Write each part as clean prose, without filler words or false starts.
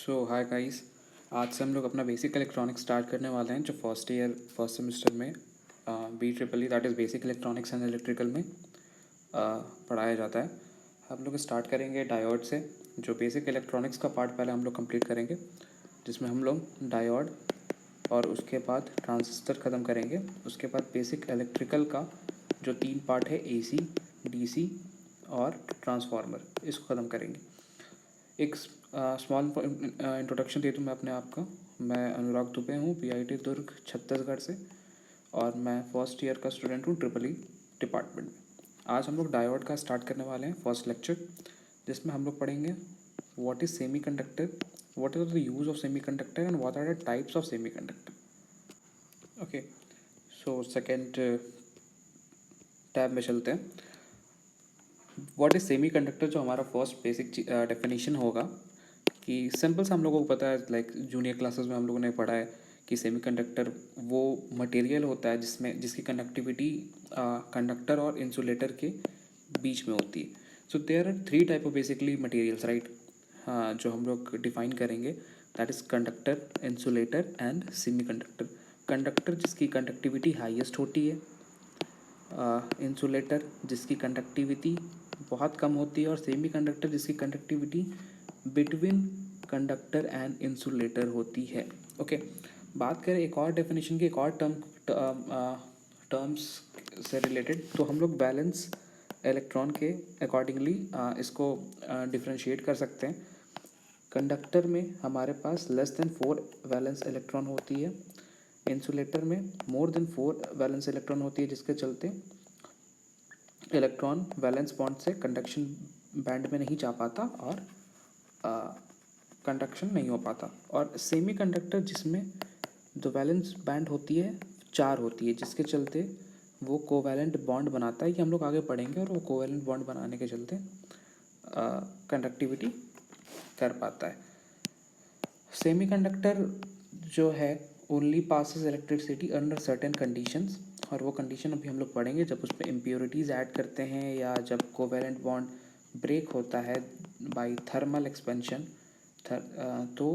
सो hi guys. आज से हम लोग अपना बेसिक इलेक्ट्रॉनिक्स स्टार्ट करने वाले हैं, जो फर्स्ट ईयर फर्स्ट सेमेस्टर में BEE that is basic electronics and electrical में पढ़ाया जाता है। हम लोग स्टार्ट करेंगे डायोड से। जो बेसिक इलेक्ट्रॉनिक्स का पार्ट पहले हम लोग कंप्लीट करेंगे, जिसमें हम लोग डायोड और उसके बाद ट्रांजिस्टर ख़त्म करेंगे। उसके बाद बेसिक इलेक्ट्रिकल का जो 3 पार्ट है, AC, DC और ट्रांसफार्मर, इसको ख़त्म करेंगे। एक स्मॉल इंट्रोडक्शन दे दूँ मैं अपने आप का। मैं अनुराग दुबे हूँ, PIT दुर्ग छत्तीसगढ़ से, और मैं फर्स्ट ईयर का स्टूडेंट हूँ ट्रिपल डिपार्टमेंट में। आज हम लोग डायोड का स्टार्ट करने वाले हैं फर्स्ट लेक्चर, जिसमें हम लोग पढ़ेंगे what is semiconductor, what is the use of semiconductor and what are the types of semiconductor. Okay, so second tab में चलते हैं। व्हाट इज़ सेमी कंडक्टर, जो हमारा फर्स्ट बेसिक डेफिनेशन होगा, कि सिंपल सा हम लोगों को पता है, लाइक जूनियर क्लासेस में हम लोगों ने पढ़ा है कि सेमीकंडक्टर वो मटेरियल होता है जिसकी कंडक्टिविटी कंडक्टर और इंसुलेटर के बीच में होती है। So there are 3 type of basically materials, right, जो हम लोग डिफाइन करेंगे, that is conductor, insulator and semiconductor. Conductor जिसकी कंडक्टिविटी हाईएस्ट होती है, इंसुलेटर जिसकी कंडक्टिविटी बहुत कम होती है, और सेमीकंडक्टर जिसकी conductivity between conductor and insulator होती है। ओके, बात करें एक और डेफिनेशन की, एक और टर्म्स से रिलेटेड, तो हम लोग बैलेंस इलेक्ट्रॉन के अकॉर्डिंगली इसको डिफ्रेंशिएट कर सकते हैं। कंडक्टर में हमारे पास लेस देन 4 वैलेंस इलेक्ट्रॉन होती है, इंसुलेटर में मोर देन 4 वैलेंस इलेक्ट्रॉन होती है, जिसके चलते इलेक्ट्रॉन वैलेंस बॉन्ड से कंडक्शन बैंड में नहीं जा पाता और कंडक्शन नहीं हो पाता। और सेमी कंडक्टर जिसमें जो वैलेंस बैंड होती है 4 होती है, जिसके चलते वो कोवैलेंट बॉन्ड बनाता है, कि हम लोग आगे पढ़ेंगे, और वो कोवैलेंट बॉन्ड बनाने के चलते कंडक्टिविटी कर पाता है। सेमी कंडक्टर जो है only passes electricity under certain conditions, और वो कंडीशन अभी हम लोग पढ़ेंगे, जब उस पर इम्प्योरिटीज़ ऐड करते हैं या जब कोवैलेंट बॉन्ड ब्रेक होता है बाय थर्मल एक्सपेंशन, तो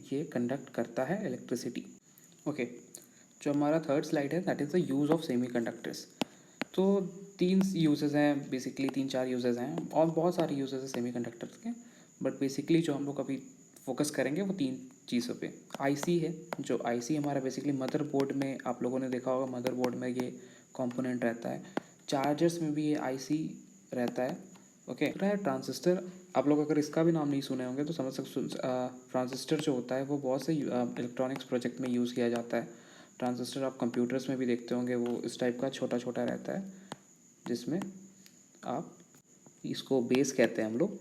ये कंडक्ट करता है इलेक्ट्रिसिटी। ओके, जो हमारा थर्ड स्लाइड है, that is the use of semi conductors. तो 3 यूजेस हैं, बेसिकली 3-4 यूजेस हैं, और बहुत सारे यूजेस हैं सेमी कंडक्टर्स के, बट बेसिकली जो हम लोग अभी फोकस करेंगे वो 3 चीज़ों पे। आईसी है, जो आईसी हमारा बेसिकली मदरबोर्ड में, आप लोगों ने देखा होगा मदरबोर्ड में ये कंपोनेंट रहता है। चार्जर्स में भी ये आईसी रहता है। ओके, ट्रांजिस्टर, आप लोग अगर इसका भी नाम नहीं सुने होंगे तो समझ सकते। ट्रांजिस्टर जो होता है वो बहुत से इलेक्ट्रॉनिक्स प्रोजेक्ट में यूज़ किया जाता है। ट्रांजिस्टर आप कंप्यूटर्स में भी देखते होंगे, वो इस टाइप का छोटा छोटा रहता है, जिसमें आप इसको बेस कहते हैं हम लोग,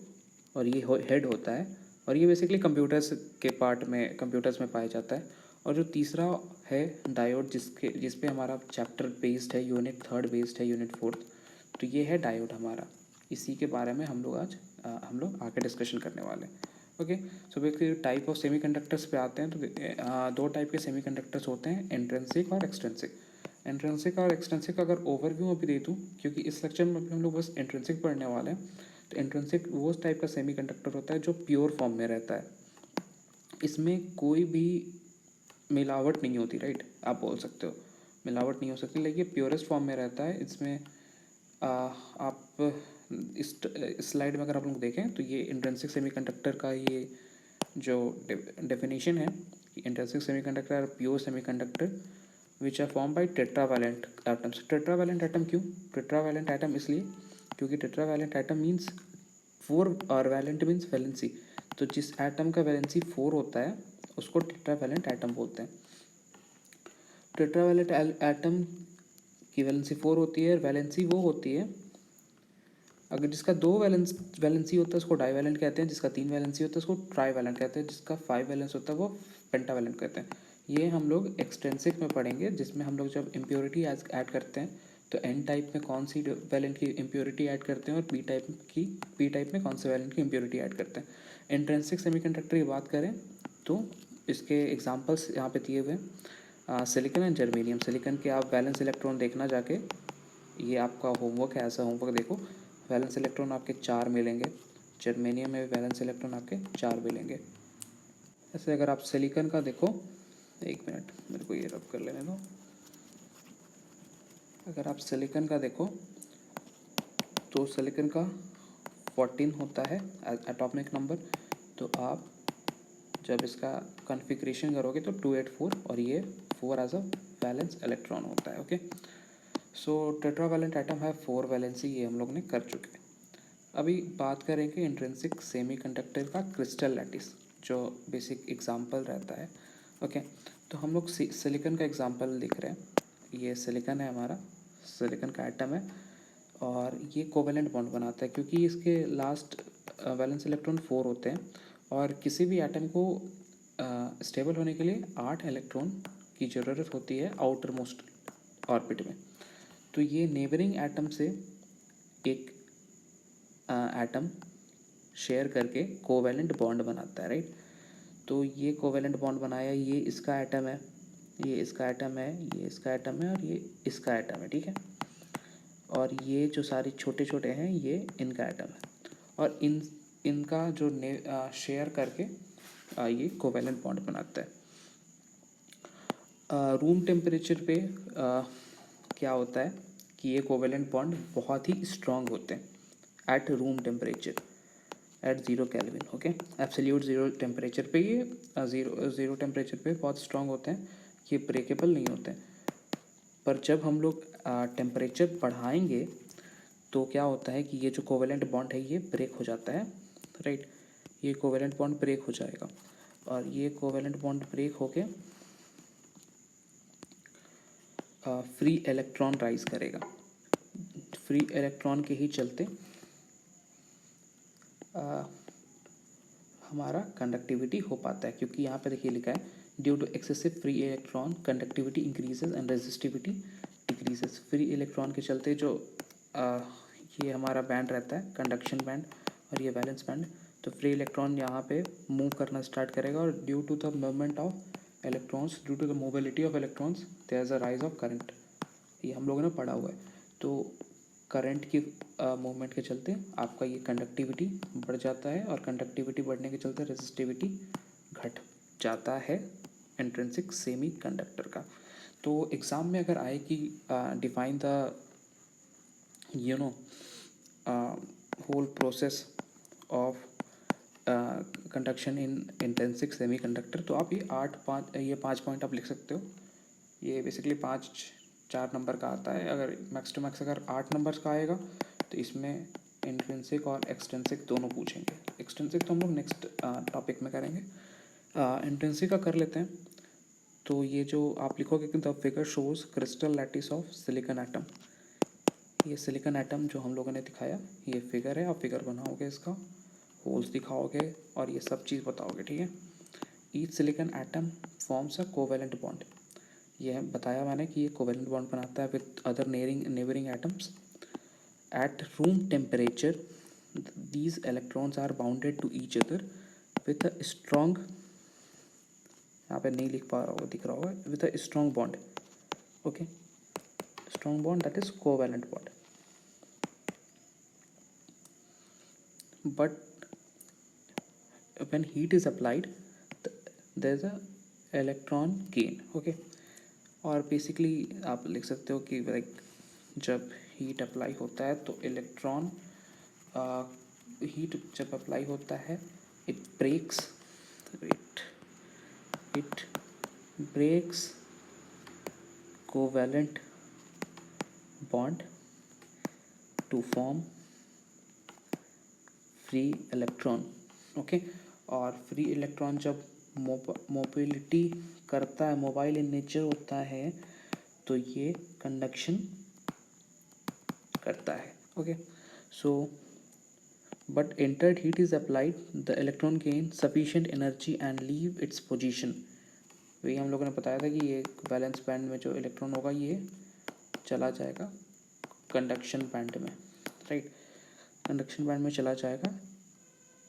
और ये हेड होता है, और ये बेसिकली कंप्यूटर्स के पार्ट में, कंप्यूटर्स में पाया जाता है। और जो तीसरा है डायोड, जिस पे हमारा चैप्टर बेस्ड है, यूनिट 3 बेस्ड है, यूनिट 4, तो ये है डायोड हमारा। इसी के बारे में हम लोग आज हम लोग आगे डिस्कशन करने वाले हैं। Okay, so basically type of semiconductors पे आते हैं। तो 2 टाइप के सेमीकंडक्टर्स होते हैं, इंट्रिंसिक और एक्सट्रिंसिक। इंट्रिंसिक और एक्सट्रिंसिक अगर ओवरव्यू अभी दे दूँ, क्योंकि इस लेक्चर में अभी हम लोग बस इंट्रिंसिक पढ़ने वाले हैं, तो इंट्रिंसिक वो टाइप का सेमीकंडक्टर होता है जो प्योर फॉर्म में रहता है, इसमें कोई भी मिलावट नहीं होती, राइट, आप बोल सकते हो मिलावट नहीं हो सकती, लेकिन प्योरेस्ट फॉर्म में रहता है। इसमें आप इस स्लाइड में अगर आप लोग देखें, तो ये इंट्रिंसिक सेमीकंडक्टर का ये जो डेफिनेशन है, intrinsic semiconductor are pure semiconductor which are form by tetravalent atoms. Tetravalent atom क्यों? टेट्रावैलेंट एटम इसलिए क्योंकि टेट्रावैलेंट एटम मीन्स 4, और वैलेंट मीन्स वैलेंसी। तो जिस एटम का वैलेंसी 4 होता है उसको टेट्रावैलेंट एटम बोलते हैं। टेट्रावैलेंट एटम की वैलेंसी 4 होती है, और वैलेंसी वो होती है, अगर जिसका 2 वैलेंसी होता है उसको डाईवैलेंट कहते हैं, जिसका 3 वैलेंसी होता है उसको ट्राईवैलेंट कहते हैं, जिसका 5 वैलेंस होता है वो पेंटावैलेंट कहते हैं। ये हम लोग एक्सटेंसिक में पढ़ेंगे, जिसमें हम लोग जब इम्प्योरिटी ऐड करते हैं, तो एन टाइप में कौन सी वैलेंट की इम्प्योरिटी ऐड करते हैं, और पी टाइप में कौन से वैलेंट की इम्प्योरिटी ऐड करते हैं। इंट्रिंसिक सेमीकंडक्टर की बात करें तो इसके एग्जांपल्स यहाँ पे दिए हुए हैं, सिलिकॉन एंड जर्मेनियम। सिलिकॉन के आप वैलेंस इलेक्ट्रॉन देखना जाके, ये आपका होमवर्क है, ऐसा होमवर्क देखो, वैलेंस इलेक्ट्रॉन आपके 4 मिलेंगे। जर्मेनियम में वैलेंस इलेक्ट्रॉन आपके 4 मिलेंगे। ऐसे अगर आप सिलिकॉन का देखो, एक मिनट मेरे को ये रब कर लेने दो। अगर आप सिलिकॉन का देखो तो सिलिकॉन का 14 होता है एटॉमिक नंबर। तो आप जब इसका कॉन्फ़िगरेशन करोगे तो 284 और ये 4 एज अ वैलेंस इलेक्ट्रॉन होता है। ओके, सो टेट्रावैलेंट एटम है 4 वैलेंसी, ये हम लोग ने कर चुके हैं। अभी बात करेंगे इंट्रिंसिक सेमीकंडक्टर का क्रिस्टल लैटिस, जो बेसिक एग्जांपल रहता है। ओके, तो हम लोग सिलिकॉन का एग्जांपल लिख रहे हैं। ये सिलिकॉन है हमारा, सिलिकॉन का एटम है और ये कोवेलेंट बॉन्ड बनाता है क्योंकि इसके लास्ट वैलेंस इलेक्ट्रॉन 4 होते हैं और किसी भी एटम को स्टेबल होने के लिए 8 इलेक्ट्रॉन की ज़रूरत होती है आउटर मोस्ट ऑर्बिट में। तो ये नेबरिंग एटम से एक एटम शेयर करके कोवेलेंट बॉन्ड बनाता है, राइट। तो ये कोवेलेंट बॉन्ड बनाया, ये इसका एटम है, ये इसका एटम है, ये इसका एटम है और ये इसका एटम है, ठीक है। और ये जो सारे छोटे छोटे हैं ये इनका एटम है और इनका जो शेयर करके ये कोवेलेंट बॉन्ड बनाता है। रूम टेम्परेचर पे क्या होता है कि ये कोवेलेंट बॉन्ड बहुत ही स्ट्रांग होते हैं at room temperature, at 0 kelvin. Okay, absolute zero temperature पे ये ज़ीरो टेम्परेचर पे बहुत स्ट्रांग होते हैं, ये ब्रेकेबल नहीं होते हैं। पर जब हम लोग टेम्परेचर बढ़ाएंगे तो क्या होता है कि ये जो कोवेलेंट बॉन्ड है ये ब्रेक हो जाता है, राइट। ये कोवेलेंट बॉन्ड ब्रेक हो जाएगा और ये कोवेलेंट बॉन्ड ब्रेक होके फ्री इलेक्ट्रॉन राइज करेगा। फ्री इलेक्ट्रॉन के ही चलते हमारा कंडक्टिविटी हो पाता है, क्योंकि यहाँ पे देखिए लिखा है due to excessive free electron conductivity increases and resistivity decreases. Free electron के चलते जो ये हमारा बैंड रहता है कंडक्शन बैंड और ये वैलेंस बैंड, तो फ्री इलेक्ट्रॉन यहाँ पे मूव करना स्टार्ट करेगा और due to the movement of electrons, due to the mobility of electrons there is a rise of current. ये हम लोगों ने पढ़ा हुआ है। तो करंट की मूवमेंट के चलते आपका ये कंडक्टिविटी बढ़ जाता है और कंडक्टिविटी बढ़ने के चलते रेजिस्टिविटी घट जाता है इंट्रिंसिक सेमी कंडक्टर का। तो एग्ज़ाम में अगर आए कि define the you know whole process of conduction in intrinsic semiconductor, तो आप ये पाँच पॉइंट आप लिख सकते हो। ये बेसिकली 4 नंबर का आता है। अगर मैक्स टू मैक्स अगर 8 नंबर्स का आएगा तो इसमें इंट्रिंसिक और एक्सट्रिंसिक दोनों पूछेंगे। एक्सट्रिंसिक तो हम लोग नेक्स्ट टॉपिक में करेंगे। इंट्रिंसिक का कर लेते हैं। तो ये जो आप लिखोगे कि the figure shows crystal lattice of silicon atom, ये सिलिकॉन एटम जो हम लोगों ने दिखाया ये फिगर है, आप फिगर बनाओगे, इसका होल्स दिखाओगे और ये सब चीज़ बताओगे, ठीक है। Each silicon atom forms a covalent bond, यह बताया मैंने कि ये कोवेलेंट बॉन्ड बनाता है with other neighbouring atoms at room temperature. These electrons are bounded to each other with a strong, यहाँ पे नहीं लिख पा रहा होगा, दिख रहा होगा, with a strong bond. Okay, strong bond that is covalent bond. But when heat is applied there is a electron gain। Okay, और बेसिकली आप लिख सकते हो कि लाइक जब हीट अप्लाई होता है तो इलेक्ट्रॉन हीट जब अप्लाई होता है it breaks it breaks covalent bond to form free electron. Okay, और फ्री इलेक्ट्रॉन जब मोबिलिटी करता है, मोबाइल इन नेचर होता है, तो ये कंडक्शन करता है। Okay, so but entered heat is applied the electron gain sufficient energy and leave its position। वही हम लोगों ने बताया था कि ये वैलेंस बैंड में जो इलेक्ट्रॉन होगा ये चला जाएगा कंडक्शन बैंड में, राइट। कंडक्शन बैंड में चला जाएगा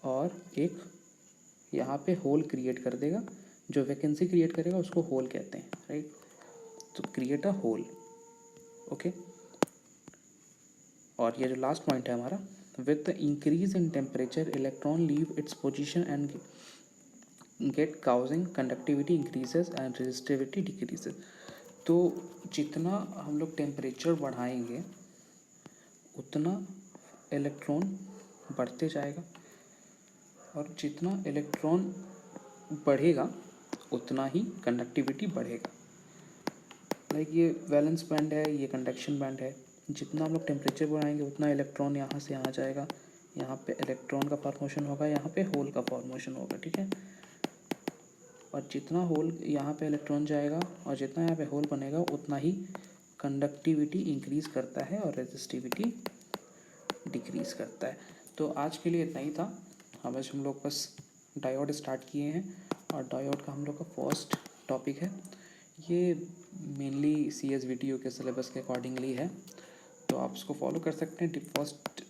और एक यहाँ पे होल क्रिएट कर देगा, जो वैकेंसी क्रिएट करेगा उसको होल कहते हैं, राइट। तो क्रिएट अ होल। ओके, और ये जो लास्ट पॉइंट है हमारा, with the increase in temperature electron leave its position and get causing conductivity increases and resistivity decreases. तो जितना हम लोग टेम्परेचर बढ़ाएंगे उतना इलेक्ट्रॉन बढ़ते जाएगा, और जितना इलेक्ट्रॉन बढ़ेगा उतना ही कंडक्टिविटी बढ़ेगा। लाइक ये वैलेंस बैंड है, ये कंडक्शन बैंड है। जितना हम लोग टेम्परेचर बढ़ाएंगे उतना इलेक्ट्रॉन यहाँ से यहाँ जाएगा, यहाँ पे इलेक्ट्रॉन का फॉर्मेशन होगा, यहाँ पे होल का फॉर्मेशन होगा, ठीक है। और जितना होल यहाँ पे इलेक्ट्रॉन जाएगा और जितना यहाँ पे होल बनेगा उतना ही कंडक्टिविटी इंक्रीज़ करता है और रेजिस्टिविटी डिक्रीज़ करता है। तो आज के लिए इतना ही था। आज हम लोग बस डायोड स्टार्ट किए हैं, और डायोड का हम लोग का फर्स्ट टॉपिक है। ये मेनली CSVTU के सिलेबस के अकॉर्डिंगली है, तो आप उसको फॉलो कर सकते हैं। फर्स्ट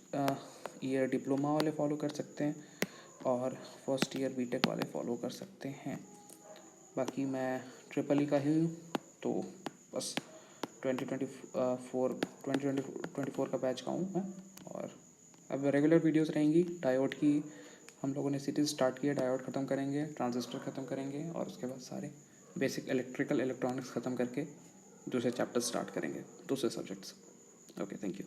ईयर डिप्लोमा वाले फॉलो कर सकते हैं, और फर्स्ट ईयर बीटेक वाले फॉलो कर सकते हैं। बाकी मैं ट्रिपल ई का ही हूँ, तो बस 2024 का बैच का हूँ मैं। और अब रेगुलर वीडियोस रहेंगी डायोड की। हम लोगों ने सीरीज स्टार्ट किया, डायोड ख़त्म करेंगे, ट्रांजिस्टर ख़त्म करेंगे, और उसके बाद सारे बेसिक इलेक्ट्रिकल इलेक्ट्रॉनिक्स ख़त्म करके दूसरे चैप्टर स्टार्ट करेंगे, दूसरे सब्जेक्ट्स। Okay, thank you.